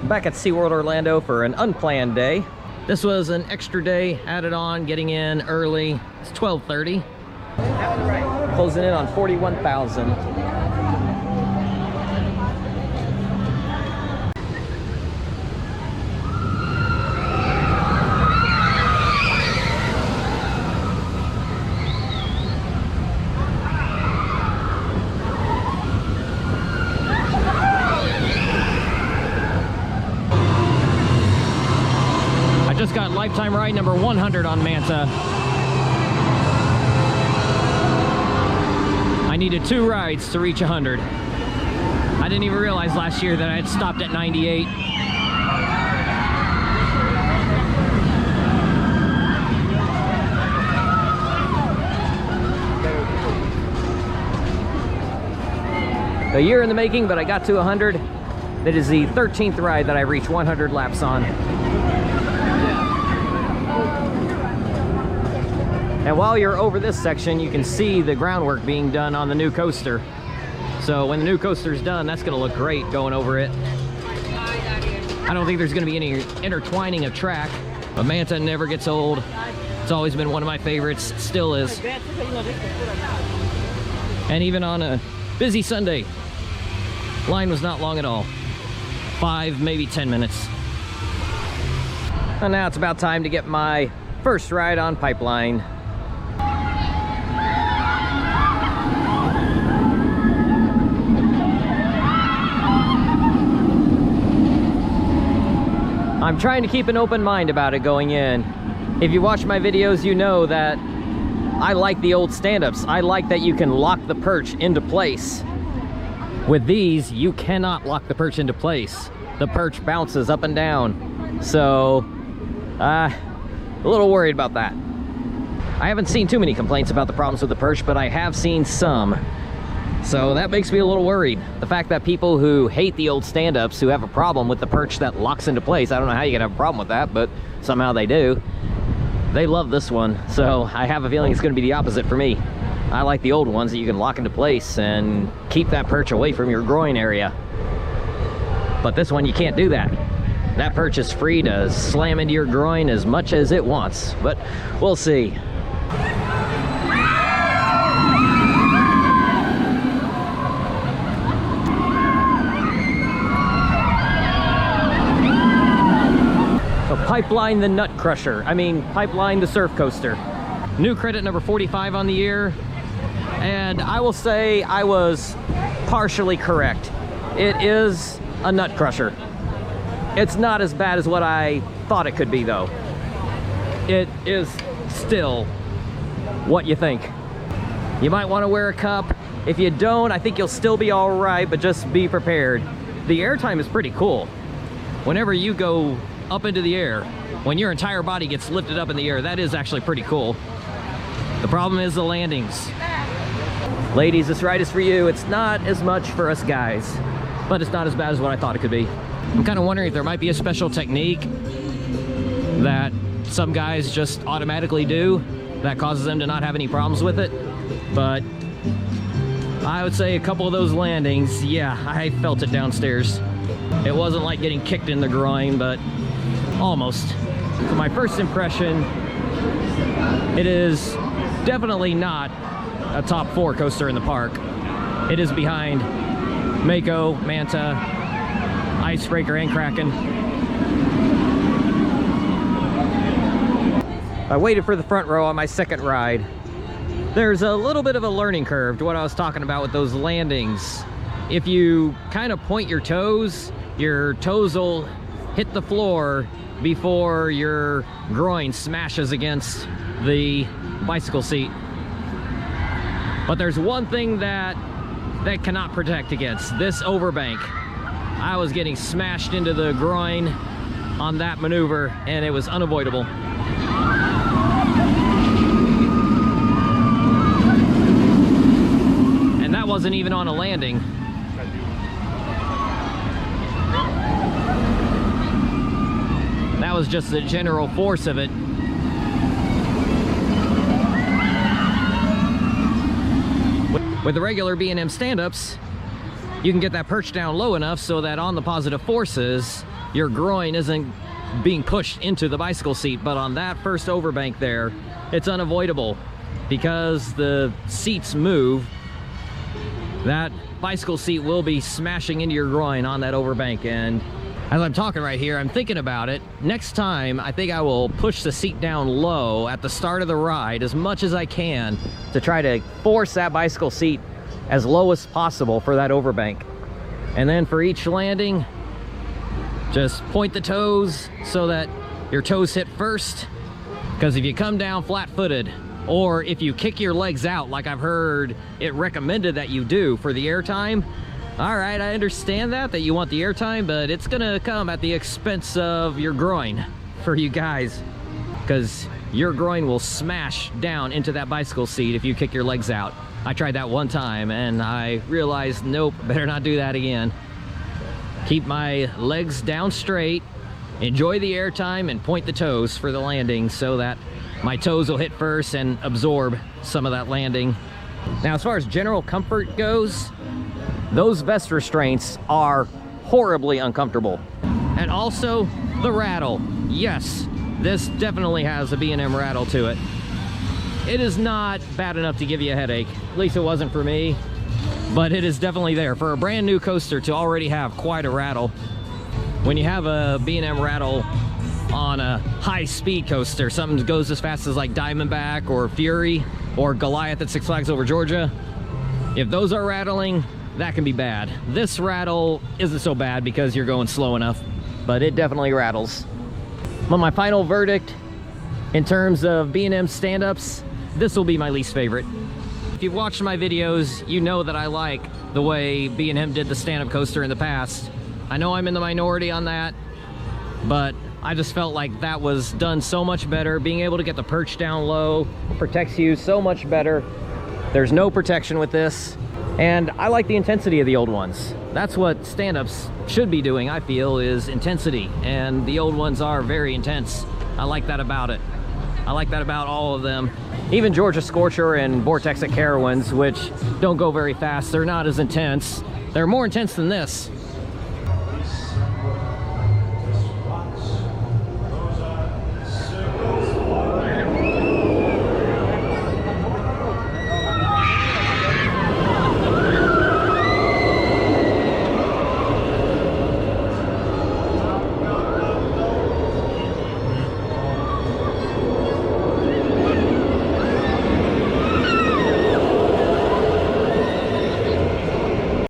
Back at SeaWorld Orlando for an unplanned day. This was an extra day added on, getting in early. It's 12:30. Closing in on 41,000. Just got lifetime ride number 100 on Manta. I needed 2 rides to reach 100. I didn't even realize last year that I had stopped at 98. A year in the making, but I got to 100. That is the 13th ride that I reached 100 laps on. And while you're over this section, you can see the groundwork being done on the new coaster. So when the new coaster's done, that's gonna look great going over it. I don't think there's gonna be any intertwining of track, but Manta never gets old. It's always been one of my favorites, still is. And even on a busy Sunday, line was not long at all. 5, maybe 10 minutes. And now it's about time to get my first ride on Pipeline. I'm trying to keep an open mind about it going in. If you watch my videos, you know that I like the old stand-ups. I like that you can lock the perch into place. With these, you cannot lock the perch into place. The perch bounces up and down. So, a little worried about that. I haven't seen too many complaints about the problems with the perch, but I have seen some. So that makes me a little worried. The fact that people who hate the old stand-ups, who have a problem with the perch that locks into place, I don't know how you can have a problem with that, but somehow they do. They love this one, so I have a feeling it's gonna be the opposite for me. I like the old ones that you can lock into place and keep that perch away from your groin area. But this one, you can't do that. That perch is free to slam into your groin as much as it wants, but we'll see. Pipeline the Nut Crusher. I mean, Pipeline the Surf Coaster. New credit number 45 on the year. And I will say I was partially correct. It is a nut crusher. It's not as bad as what I thought it could be, though. It is still what you think. You might want to wear a cup. If you don't, I think you'll still be all right, but just be prepared. The airtime is pretty cool. Whenever you go up into the air, when your entire body gets lifted up in the air, that is actually pretty cool. The problem is the landings. Ladies, this ride is for you. It's not as much for us guys, but it's not as bad as what I thought it could be. I'm kind of wondering if there might be a special technique that some guys just automatically do that causes them to not have any problems with it. But I would say a couple of those landings, yeah, I felt it downstairs. It wasn't like getting kicked in the groin, but almost. So my first impression, it is definitely not a top 4 coaster in the park. It is behind Mako, Manta, Icebreaker, and Kraken. I waited for the front row on my second ride. There's a little bit of a learning curve to what I was talking about with those landings. If you kind of point your toes will hit the floor before your groin smashes against the bicycle seat. But there's one thing that cannot protect against: this overbank. I was getting smashed into the groin on that maneuver, and it was unavoidable. And that wasn't even on a landing. That was just the general force of it. With the regular B&M stand-ups, you can get that perch down low enough so that on the positive forces, your groin isn't being pushed into the bicycle seat. But on that first overbank there, it's unavoidable because the seats move. That bicycle seat will be smashing into your groin on that overbank. And as I'm talking right here, I'm thinking about it. Next time, I think I will push the seat down low at the start of the ride as much as I can to try to force that bicycle seat as low as possible for that overbank. And then for each landing, just point the toes so that your toes hit first. Because if you come down flat-footed, or if you kick your legs out like I've heard it recommended that you do for the airtime, all right, I understand that you want the airtime, but it's gonna come at the expense of your groin for you guys, because your groin will smash down into that bicycle seat if you kick your legs out. I tried that one time and I realized, nope, better not do that again. Keep my legs down straight, enjoy the airtime, and point the toes for the landing so that my toes will hit first and absorb some of that landing. Now, as far as general comfort goes, those vest restraints are horribly uncomfortable. And also the rattle. Yes, this definitely has a B&M rattle to it. It is not bad enough to give you a headache. At least it wasn't for me, but it is definitely there for a brand new coaster to already have quite a rattle. When you have a B&M rattle on a high-speed coaster, something that goes as fast as like Diamondback or Fury or Goliath at Six Flags Over Georgia, if those are rattling, that can be bad. This rattle isn't so bad because you're going slow enough, but it definitely rattles. Well, my final verdict in terms of B&M stand-ups, this will be my least favorite. If you've watched my videos, you know that I like the way B&M did the stand-up coaster in the past. I know I'm in the minority on that, but I just felt like that was done so much better. Being able to get the perch down low protects you so much better. There's no protection with this. And I like the intensity of the old ones. That's what stand-ups should be doing, I feel, is intensity. And the old ones are very intense. I like that about it. I like that about all of them. Even Georgia Scorcher and Vortex at Carowinds, which don't go very fast, they're not as intense. They're more intense than this,